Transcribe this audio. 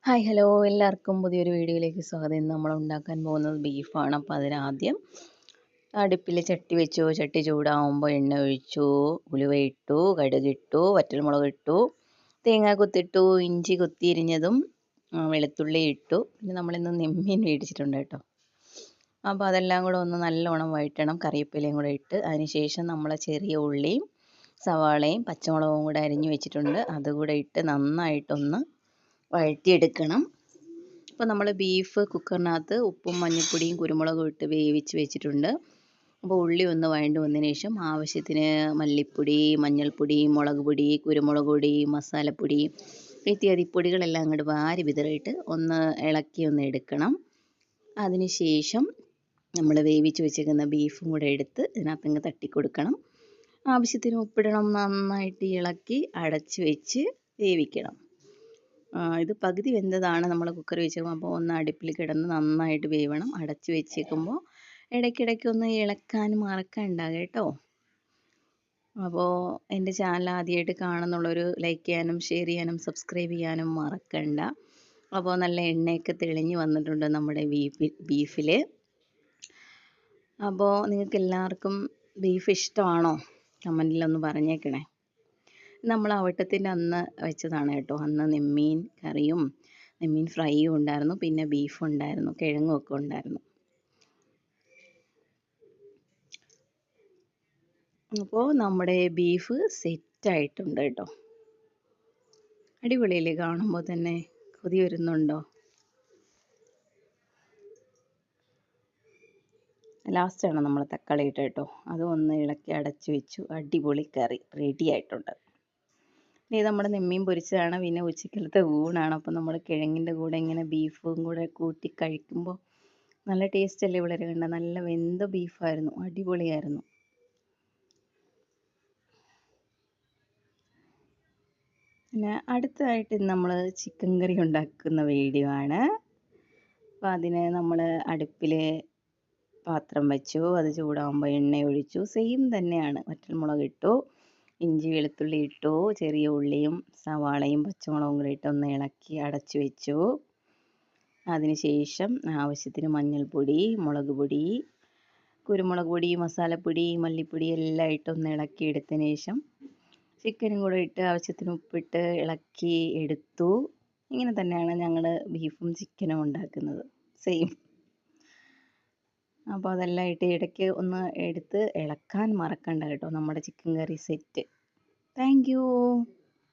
Hi hello എല്ലാവർക്കും പുതിയൊരു വീഡിയോയിലേക്ക് സ്വാഗതം. ഇന്ന് നമ്മൾ ഉണ്ടാക്കാൻ പോകുന്നത് ബീഫാണ്. അപ്പോൾ അതിനാദ്യം അടുപ്പിൽ ചട്ടി വെച്ചു. ചട്ടി ചൂടാവുമ്പോൾ എണ്ണ ഒഴിച്ചു, ഉലുവ ഇട്ടു, കടുകിട്ടു, വറ്റൽമുളക് ഇട്ടു, തേങ്ങ കൊത്തിട്ടു, ഇഞ്ചി കൊത്തിയിരിഞ്ഞതും വെളുത്തുള്ളി ഇട്ടു. പിന്നെ നമ്മളിന്ന് നെമ്മീൻ മേടിച്ചിട്ടുണ്ട് കേട്ടോ. അപ്പോൾ അതെല്ലാം കൂടെ ഒന്ന് നല്ലോണം വഴറ്റണം. കറിവേപ്പിലയും കൂടെ ഇട്ട് അതിനുശേഷം നമ്മൾ ചെറിയ ഉള്ളിയും സവാളയും പച്ചമുളകും കൂടെ അരിഞ്ഞു വെച്ചിട്ടുണ്ട്. അതുകൂടെ ഇട്ട് നന്നായിട്ടൊന്ന് വഴറ്റിയെടുക്കണം. അപ്പോൾ നമ്മൾ ബീഫ് കുക്കറിനകത്ത് ഉപ്പും മഞ്ഞൾപ്പൊടിയും കുരുമുളകും ഇട്ട് വേവിച്ച് വെച്ചിട്ടുണ്ട്. അപ്പോൾ ഉള്ളി ഒന്ന് വഴണ്ട് വന്നതിന് ശേഷം ആവശ്യത്തിന് മല്ലിപ്പൊടി, മഞ്ഞൾപ്പൊടി, മുളക് പൊടി, കുരുമുളക് പൊടി, മസാലപ്പൊടി ഇത്യാദി പൊടികളെല്ലാം അങ്ങോട്ട് വാരി വിതറിയിട്ട് ഒന്ന് ഇളക്കി ഒന്ന് എടുക്കണം. അതിന് ശേഷം നമ്മൾ വേവിച്ച് വെച്ചേക്കുന്ന ബീഫും കൂടെ എടുത്ത് ഇതിനകത്തങ്ങ് തട്ടിക്കൊടുക്കണം. ആവശ്യത്തിന് ഉപ്പിടണം. നന്നായിട്ട് ഇളക്കി അടച്ച് വെച്ച് വേവിക്കണം. ഇത് പകുതി വെന്തതാണ് നമ്മൾ കുക്കർ വെച്ചേക്കുമ്പോൾ. അപ്പോൾ ഒന്ന് അടുപ്പിൽ കിടന്ന് നന്നായിട്ട് വേവണം. അടച്ച് വെച്ചേക്കുമ്പോൾ ഇടയ്ക്കിടയ്ക്ക് ഒന്ന് ഇളക്കാൻ മറക്കണ്ട കേട്ടോ. അപ്പോൾ എൻ്റെ ചാനൽ ആദ്യമായിട്ട് കാണുന്നുള്ളൊരു ലൈക്ക് ചെയ്യാനും ഷെയർ ചെയ്യാനും സബ്സ്ക്രൈബ് ചെയ്യാനും മറക്കണ്ട. അപ്പോൾ നല്ല എണ്ണയൊക്കെ തെളിഞ്ഞ് വന്നിട്ടുണ്ട് നമ്മുടെ ബീഫിൽ. അപ്പോൾ നിങ്ങൾക്ക് എല്ലാവർക്കും ബീഫ് ഇഷ്ടമാണോ? കമൻറ്റിലൊന്ന് പറഞ്ഞേക്കണേ. നമ്മൾ അവിട്ടത്തിൻ്റെ അന്ന് വെച്ചതാണ് കേട്ടോ. അന്ന് നെമ്മീൻ കറിയും നെമ്മീൻ ഫ്രൈയും ഉണ്ടായിരുന്നു, പിന്നെ ബീഫ് ഉണ്ടായിരുന്നു, കിഴങ്ങും ഒക്കെ ഉണ്ടായിരുന്നു. അപ്പോൾ നമ്മുടെ ബീഫ് സെറ്റായിട്ടുണ്ട് കേട്ടോ. അടിപൊളിയല്ലേ? കാണുമ്പോൾ തന്നെ കൊതി വരുന്നുണ്ടോ? ലാസ്റ്റാണ് നമ്മൾ തക്കാളി ഇട്ട് കേട്ടോ. അതും ഒന്ന് ഇളക്കി അടച്ചു വെച്ചു. അടിപൊളി കറി റെഡി ആയിട്ടുണ്ട്. ഇത് നമ്മുടെ നെമ്മീൻ പൊരിച്ചതാണ്. പിന്നെ ഉച്ചക്കലത്തെ ഊണാണ്. അപ്പോൾ നമ്മൾ കിഴങ്ങിൻ്റെ കൂടെ ഇങ്ങനെ ബീഫും കൂടെ കൂട്ടി കഴിക്കുമ്പോൾ നല്ല ടേസ്റ്റ് അല്ലേ? വളരെ കണ്ട നല്ല വെന്ത ബീഫായിരുന്നു, അടിപൊളിയായിരുന്നു. പിന്നെ അടുത്തതായിട്ട് നമ്മൾ ചിക്കൻ കറി ഉണ്ടാക്കുന്ന വീഡിയോ ആണ്. അപ്പോൾ അതിന് നമ്മൾ അടുപ്പിൽ പാത്രം വെച്ചു. അത് ചൂടാകുമ്പോൾ എണ്ണ ഒഴിച്ചു. സെയിം തന്നെയാണ്. വറ്റൽമുളക് ഇട്ടു, ഇഞ്ചി വെളുത്തുള്ളി ഇട്ടു, ചെറിയ ഉള്ളിയും സവാളയും പച്ചമുളകും കൂടി ഇട്ട് ഒന്ന് ഇളക്കി അടച്ചു വെച്ചു. അതിനുശേഷം ആവശ്യത്തിന് മഞ്ഞൾപ്പൊടി, മുളക് പൊടി, കുരുമുളക് പൊടി, മസാലപ്പൊടി, മല്ലിപ്പൊടി എല്ലാം ഇട്ടൊന്ന് ഇളക്കി എടുത്തതിന് ശേഷം ചിക്കനും കൂടെ ഇട്ട് ആവശ്യത്തിന് ഉപ്പിട്ട് ഇളക്കി എടുത്തു. ഇങ്ങനെ തന്നെയാണ് ഞങ്ങൾ ബീഫും ചിക്കനും ഉണ്ടാക്കുന്നത്, സെയിം. അപ്പോൾ അതെല്ലാം ഇട്ട് ഇടയ്ക്ക് ഒന്ന് എടുത്ത് ഇളക്കാൻ മറക്കണ്ട കേട്ടോ. നമ്മുടെ chicken curry set. Thank you.